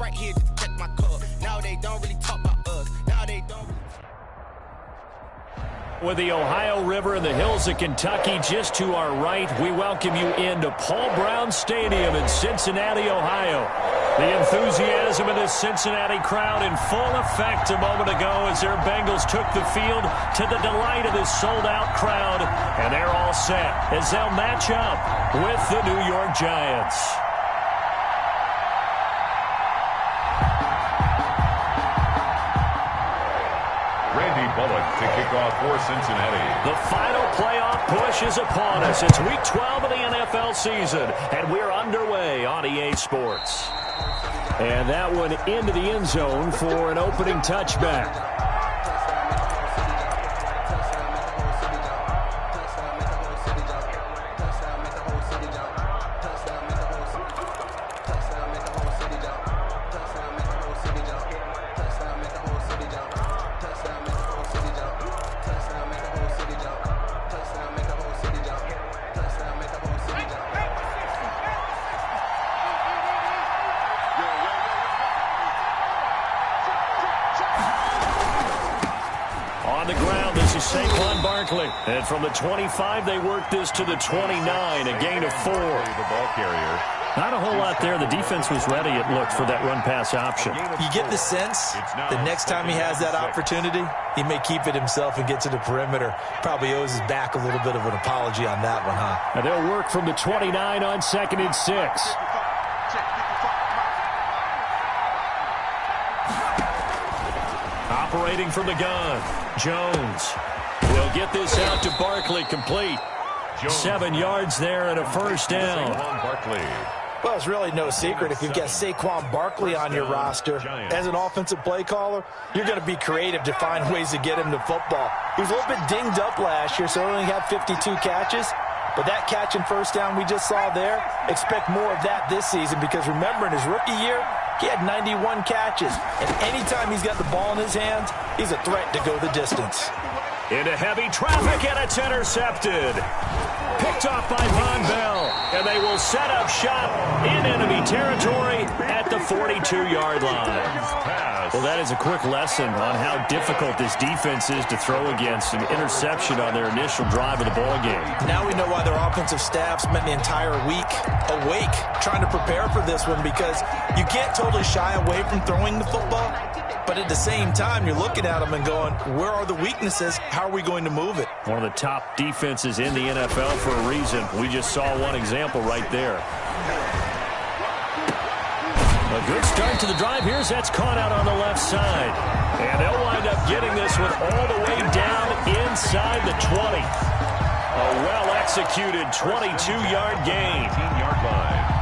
right here to protect my cup. Now they don't really talk about us. Now they don't really. With the Ohio River and the hills of Kentucky just to our right, we welcome you into Paul Brown Stadium in Cincinnati, Ohio. The enthusiasm of this Cincinnati crowd in full effect a moment ago as their Bengals took the field to the delight of this sold-out crowd. And they're all set as they'll match up with the New York Giants. To kick off for Cincinnati. The final playoff push is upon us. It's week 12 of the NFL season, and we're underway on EA Sports. And that one into the end zone for an opening touchback. And from the 25, they work this to the 29, a gain of 4. The ball carrier. Not a whole lot there. The defense was ready, it looked, for that run-pass option. You get the sense the next time he has that opportunity, he may keep it himself and get to the perimeter. Probably owes his back a little bit of an apology on that one, huh? And they'll work from the 29 on 2nd and 6. Operating from the gun, Jones. They'll get this out to Barkley, complete. 7 yards there and a first down. Well, it's really no secret. If you've got Saquon Barkley on your roster as an offensive play caller, you're going to be creative to find ways to get him to football. He was a little bit dinged up last year, so he only had 52 catches. But that catch and first down we just saw there, expect more of that this season because remember, in his rookie year, he had 91 catches. And anytime he's got the ball in his hands, he's a threat to go the distance. Into heavy traffic, and it's intercepted. Picked off by Von Bell, and they will set up shop in enemy territory at the 42-yard line. Well, that is a quick lesson on how difficult this defense is to throw against an interception on their initial drive of the ball game. Now we know why their offensive staff spent the entire week awake trying to prepare for this one because you can't totally shy away from throwing the football. But at the same time, you're looking at them and going, where are the weaknesses? How are we going to move it? One of the top defenses in the NFL for a reason. We just saw one example right there. A good start to the drive. Here's that's caught out on the left side. And they'll wind up getting this one all the way down inside the 20. A well-executed 22-yard gain. 18-yard line.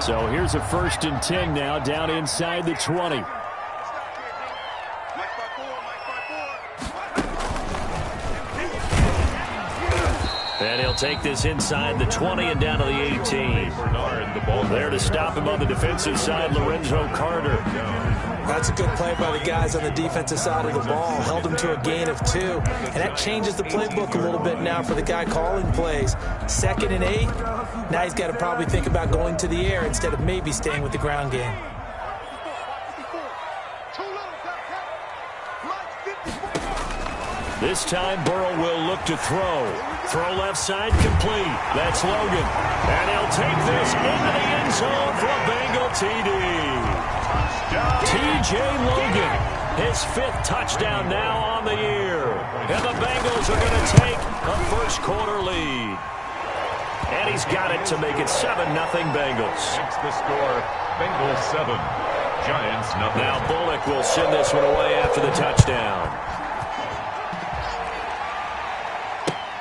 So here's a 1st and 10 now down inside the 20. And he'll take this inside the 20 and down to the 18. There to stop him on the defensive side, Lorenzo Carter. That's a good play by the guys on the defensive side of the ball. Held him to a gain of 2. And that changes the playbook a little bit now for the guy calling plays. 2nd and 8. Now he's got to probably think about going to the air instead of maybe staying with the ground game. This time Burrow will look to throw. Throw left side complete. That's Logan. And he'll take this into the end zone for a Bengal TD. T.J. Logan, his 5th touchdown now on the year. And the Bengals are going to take a first-quarter lead. And he's got it to make it 7-0 Bengals. Makes the score, Bengals 7, Giants 0. Now Bullock will send this one away after the touchdown.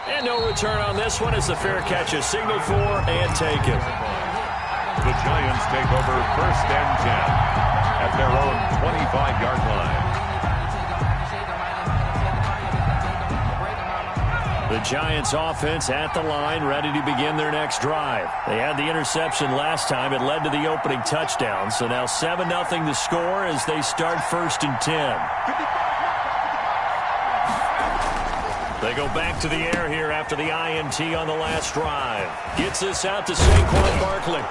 And no return on this one as the fair catch is signaled for and taken. The Giants take over 1st and 10 at their own 25-yard line. The Giants offense at the line, ready to begin their next drive. They had the interception last time. It led to the opening touchdown. So now 7-0 the score as they start 1st and 10. They go back to the air here after the INT on the last drive. Gets this out to Saquon Barkley.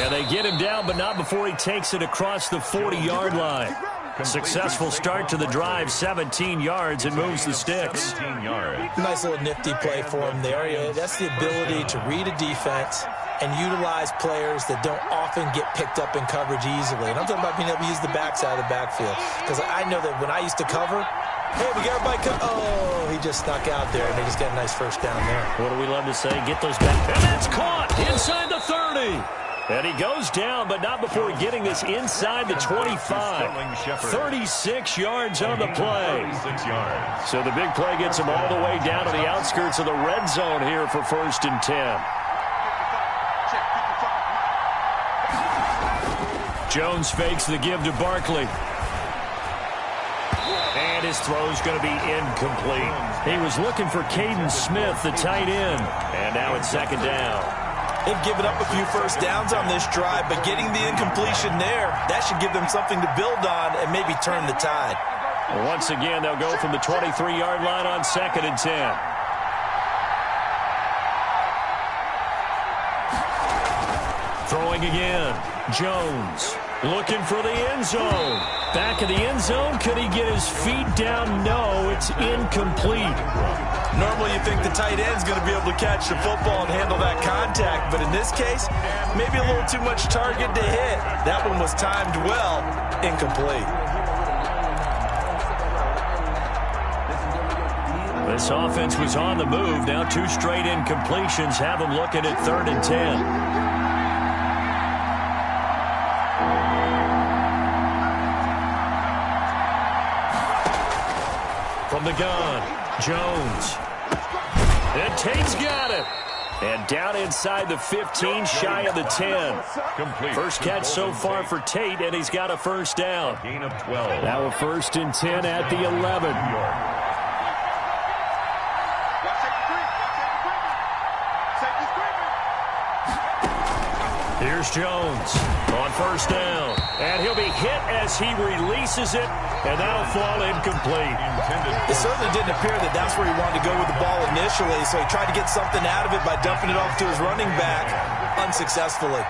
And they get him down, but not before he takes it across the 40-yard line. Successful start to the drive, 17 yards, and moves the sticks. Nice little nifty play for him there. That's the ability to read a defense and utilize players that don't often get picked up in coverage easily. And I'm talking about being able to use the backside of the backfield. Because I know that when I used to cover, hey, we got everybody oh, he just snuck out there, and they just got a nice first down there. What do we love to say? Get those back. And that's caught inside the 30. And he goes down, but not before getting this inside the 25. 36 yards on the play. So the big play gets him all the way down to the outskirts of the red zone here for 1st and 10. Jones fakes the give to Barkley. And his throw's going to be incomplete. He was looking for Caden Smith, the tight end. And now it's 2nd down. They've given up a few first downs on this drive, but getting the incompletion there, that should give them something to build on and maybe turn the tide. Once again, they'll go from the 23-yard line on 2nd and 10. Throwing again. Jones looking for the end zone. Back of the end zone. Could he get his feet down? No, it's incomplete. Normally you think the tight end's going to be able to catch the football and handle that contact, but in this case, maybe a little too much target to hit. That one was timed well. Incomplete. This offense was on the move. Now 2 straight incompletions have them looking at 3rd and 10. From the gun, Jones. And Tate's got it. And down inside the 15, shy of the 10. First catch so far for Tate, and he's got a first down. Gain of 12. Now a 1st and 10 at the 11. Here's Jones on 1st down. And he'll be hit as he releases it, and that'll fall incomplete. It certainly didn't appear that that's where he wanted to go with the ball initially, so he tried to get something out of it by dumping it off to his running back unsuccessfully.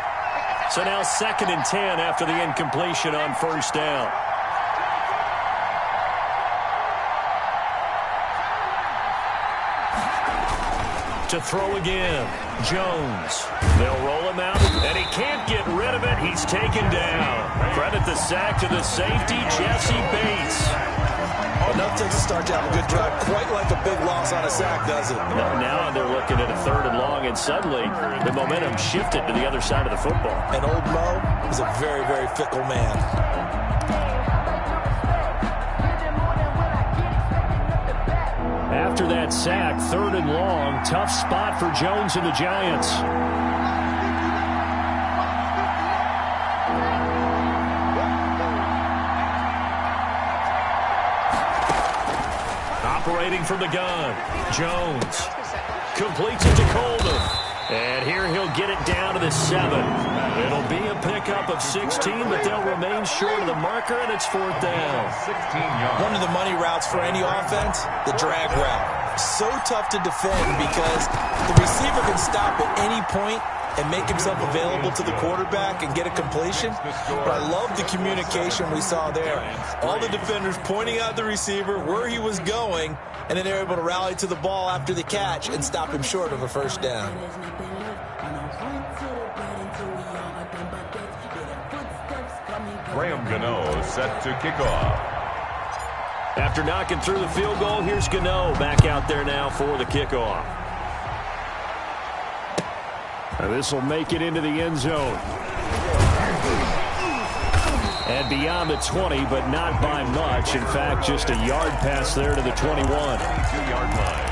So now 2nd and 10 after the incompletion on 1st down. To throw again, Jones. They'll roll him out, and he can't get rid of it. He's taken down. Credit the sack to the safety, Jesse Bates. Enough to start to have a good drive. Quite like a big loss on a sack, does it? Now they're looking at a 3rd and long, and suddenly the momentum shifted to the other side of the football. And old Mo is a very, very fickle man. After that sack, 3rd and long, tough spot for Jones and the Giants. Operating from the gun, Jones completes it to Coleman. And here he'll get it down to the 7. It'll be a pickup of 16, but they'll remain short of the marker, and it's 4th down. 16 yards. One of the money routes for any offense, the drag route. So tough to defend because the receiver can stop at any point and make himself available to the quarterback and get a completion. But I love the communication we saw there. All the defenders pointing out the receiver, where he was going, and then they're able to rally to the ball after the catch and stop him short of a first down. Graham Gano set to kick off. After knocking through the field goal, here's Gano back out there now for the kickoff. This will make it into the end zone. And beyond the 20, but not by much. In fact, just a yard pass there to the 21. 22-yard line.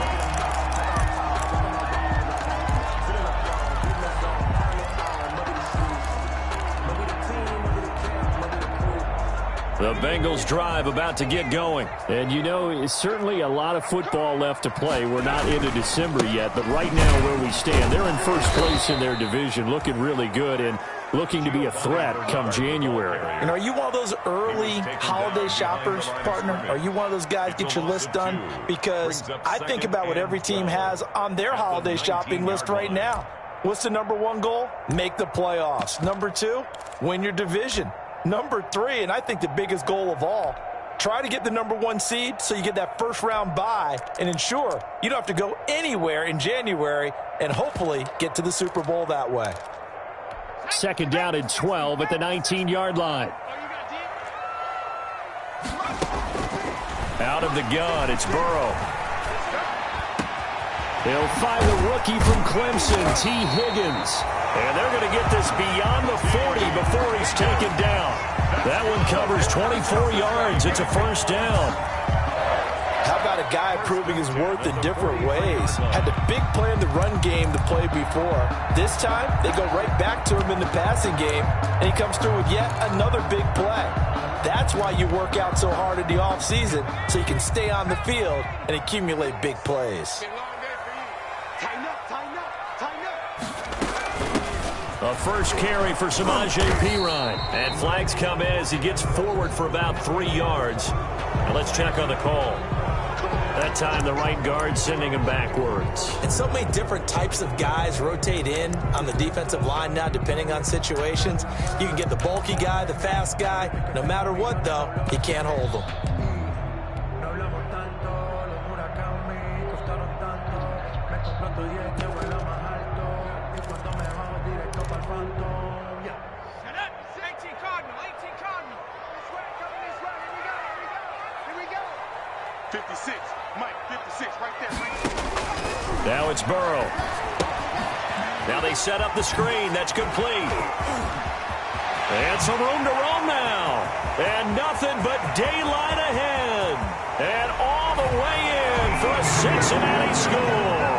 The Bengals drive about to get going. And, you know, it's certainly a lot of football left to play. We're not into December yet, but right now where we stand, they're in first place in their division, looking really good and looking to be a threat come January. And are you one of those early holiday shoppers, partner? Are you one of those guys get your list done? Because I think about what every team has on their holiday shopping list right now. What's the number one goal? Make the playoffs. Number two, win your division. Number three, and I think the biggest goal of all, try to get the number one seed so you get that first round bye and ensure you don't have to go anywhere in January and hopefully get to the Super Bowl that way. Second down and 12 at the 19-yard line. Out of the gun, it's Burrow. They'll find the rookie from Clemson, T. Higgins. And they're going to get this beyond the 40 before he's taken down. That one covers 24 yards. It's a first down. How about a guy proving his worth in different ways? Had the big play in the run game to play before. This time, they go right back to him in the passing game, and he comes through with yet another big play. That's why you work out so hard in the offseason, so you can stay on the field and accumulate big plays. A first carry for Samaje Perine. And flags come in as he gets forward for about 3 yards. Now let's check on the call. That time the right guard sending him backwards. And so many different types of guys rotate in on the defensive line now depending on situations. You can get the bulky guy, the fast guy. No matter what, though, you can't hold them. Now it's Burrow. Now they set up the screen. That's complete. And some room to roam now. And nothing but daylight ahead. And all the way in for a Cincinnati score.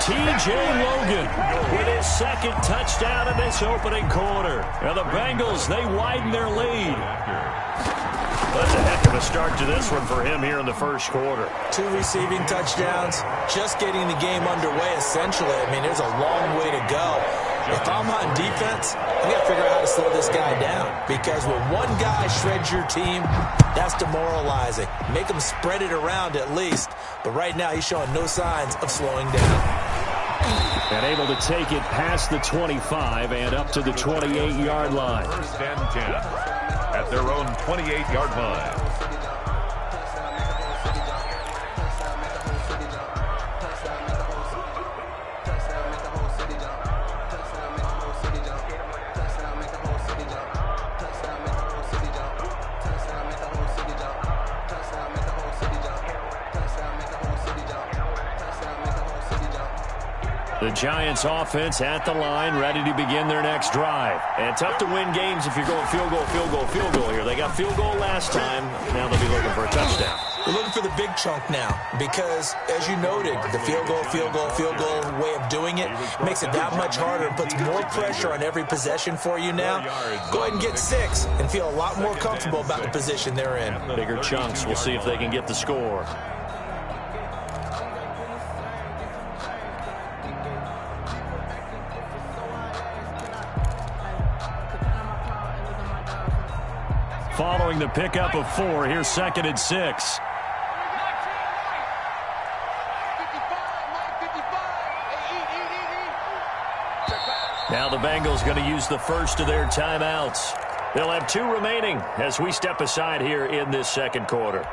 T.J. Logan with his second touchdown in this opening quarter. Now the Bengals, they widen their lead. That's a heck of a start to this one for him here in the first quarter. 2 receiving touchdowns, just getting the game underway essentially. I mean, there's a long way to go. If I'm on defense, I got to figure out how to slow this guy down. Because when one guy shreds your team, that's demoralizing. Make him spread it around at least. But right now, he's showing no signs of slowing down. And able to take it past the 25 and up to the 28-yard line. First and 10 at their own 28-yard line. The Giants offense at the line, ready to begin their next drive. And tough to win games if you're going field goal, field goal, field goal here. They got field goal last time. Now they'll be looking for a touchdown. We're looking for the big chunk now because, as you noted, the field goal way of doing it makes it that much harder and puts more pressure on every possession for you now. Go ahead and get 6 and feel a lot more comfortable about the position they're in. Bigger chunks. We'll see if they can get the score. Following the pickup of 4, here's 2nd and 6. Now the Bengals going to use the first of their timeouts. They'll have 2 remaining as we step aside here in this second quarter.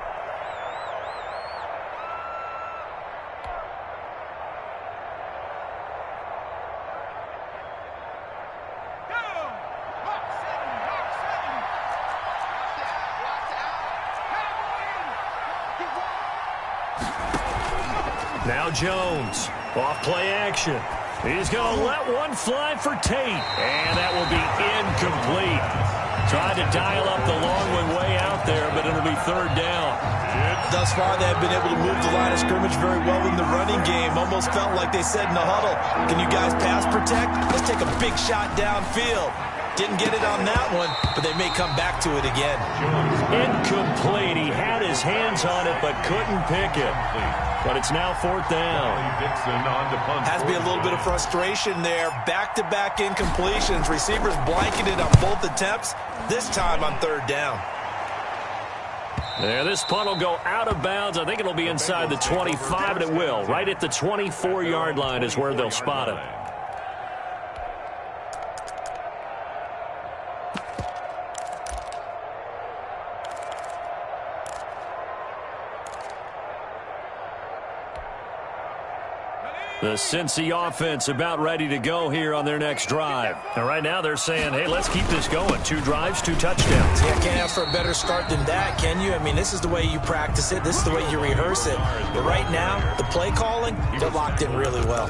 Now Jones, off play action. He's going to let one fly for Tate, and that will be incomplete. Tried to dial up the long one way out there, but it'll be 3rd down. Thus far, they have been able to move the line of scrimmage very well in the running game. Almost felt like they said in the huddle, can you guys pass protect? Let's take a big shot downfield. Didn't get it on that one, but they may come back to it again. Incomplete. He had his hands on it, but couldn't pick it. But it's now 4th down. Has to be a little bit of frustration there. Back-to-back incompletions. Receivers blanketed on both attempts, this time on 3rd down. There, this punt will go out of bounds. I think it'll be inside the 25, and it will. Right at the 24-yard line is where they'll spot it. The Cincy offense about ready to go here on their next drive. And right now they're saying, hey, let's keep this going. 2 drives, 2 touchdowns. Yeah, can't ask for a better start than that, can you? I mean, this is the way you practice it. This is the way you rehearse it. But right now, the play calling, they're locked in really well.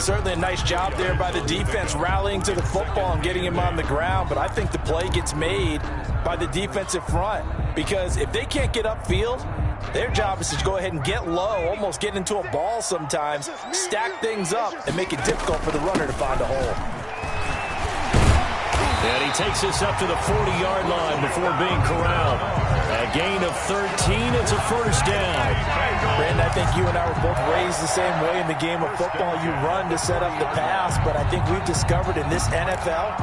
Certainly a nice job there by the defense rallying to the football and getting him on the ground. But I think the play gets made by the defensive front. Because if they can't get upfield, their job is to go ahead and get low, almost get into a ball sometimes, stack things up, and make it difficult for the runner to find a hole. And he takes us up to the 40-yard line before being corralled. A gain of 13, it's a 1st down. Brandon, I think you and I were both raised the same way in the game of football. You run to set up the pass, but I think we've discovered in this NFL,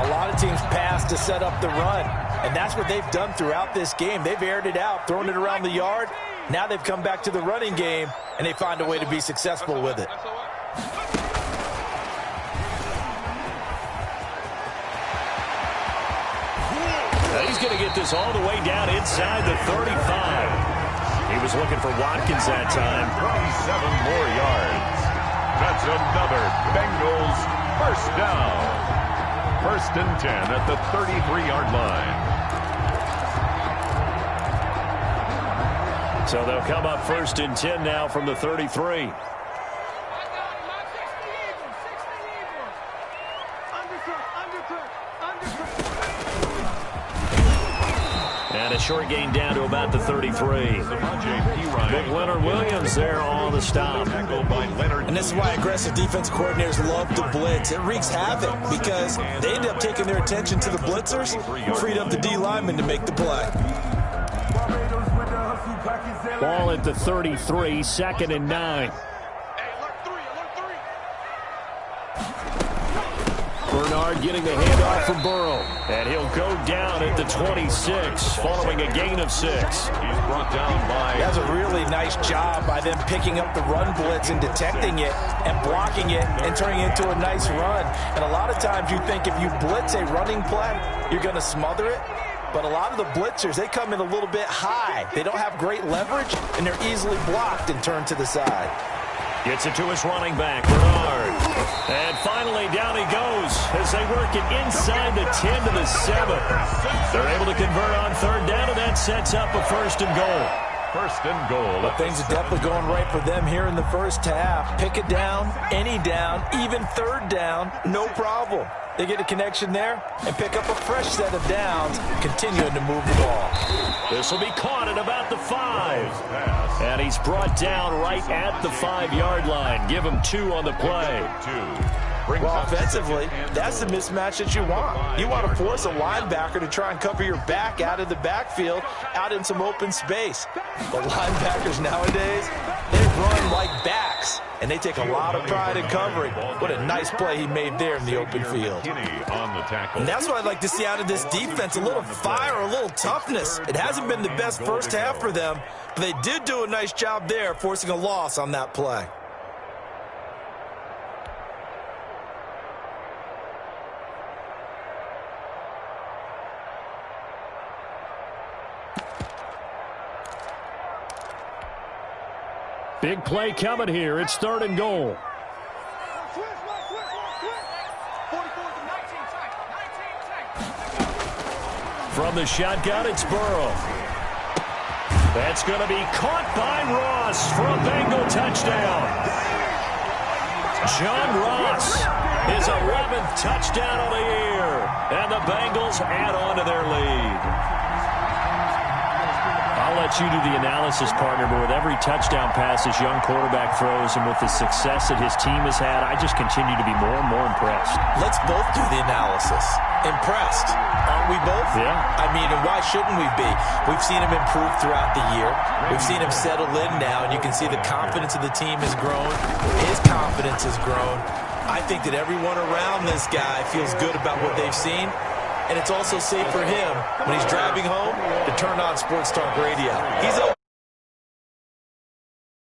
a lot of teams pass to set up the run. And that's what they've done throughout this game. They've aired it out, thrown it around the yard. Now they've come back to the running game, and they find a way to be successful with it. He's going to get this all the way down inside the 35. He was looking for Watkins that time. 27 more yards. That's another Bengals 1st down. 1st and 10 at the 33-yard line. So they'll come up 1st and 10 now from the 33. And a short gain down to about the 33. But Leonard Williams there on the stop. And this is why aggressive defense coordinators love to blitz. It wreaks havoc because they end up taking their attention to the blitzers and freed up the D linemen to make the play. Ball at the 33, 2nd and 9. Bernard getting the handoff from Burrow. And he'll go down at the 26 following a gain of 6. He's brought down by... That's a really nice job by them picking up the run blitz and detecting it and blocking it and turning it into a nice run. And a lot of times you think if you blitz a running play, you're going to smother it. But a lot of the blitzers, they come in a little bit high. They don't have great leverage, and they're easily blocked and turned to the side. Gets it to his running back, Bernard. And finally, down he goes as they work it inside the 10 to the 7. They're able to convert on 3rd down, and that sets up a 1st and goal. 1st and goal. But things are definitely going right for them here in the 1st half. Pick it down, any down, even 3rd down, no problem. They get a connection there and pick up a fresh set of downs, continuing to move the ball. This will be caught at about the 5. And he's brought down right at the 5-yard line. Give him 2 on the play. Well, offensively, that's the mismatch that you want. You want to force a linebacker to try and cover your back out of the backfield, out in some open space. But linebackers nowadays, they run like backs, and they take a lot of pride in covering. What a nice play he made there in the open field. And that's what I'd like to see out of this defense, a little fire, a little toughness. It hasn't been the best 1st half for them, but they did do a nice job there, forcing a loss on that play. Big play coming here. It's 3rd and goal. From the shotgun, it's Burrow. That's going to be caught by Ross for a Bengal touchdown. John Ross, his 11th touchdown of the year. And the Bengals add on to their lead. A let you do the analysis, partner, but with every touchdown pass this young quarterback throws and with the success that his team has had, I just continue to be more and more impressed. Let's both do the analysis. Impressed. Aren't we both? Yeah. I mean, and why shouldn't we be? We've seen him improve throughout the year. We've seen him settle in now, and you can see the confidence of the team has grown. His confidence has grown. I think that everyone around this guy feels good about what they've seen. And it's also safe for him when he's driving home to turn on Sports Talk Radio. He's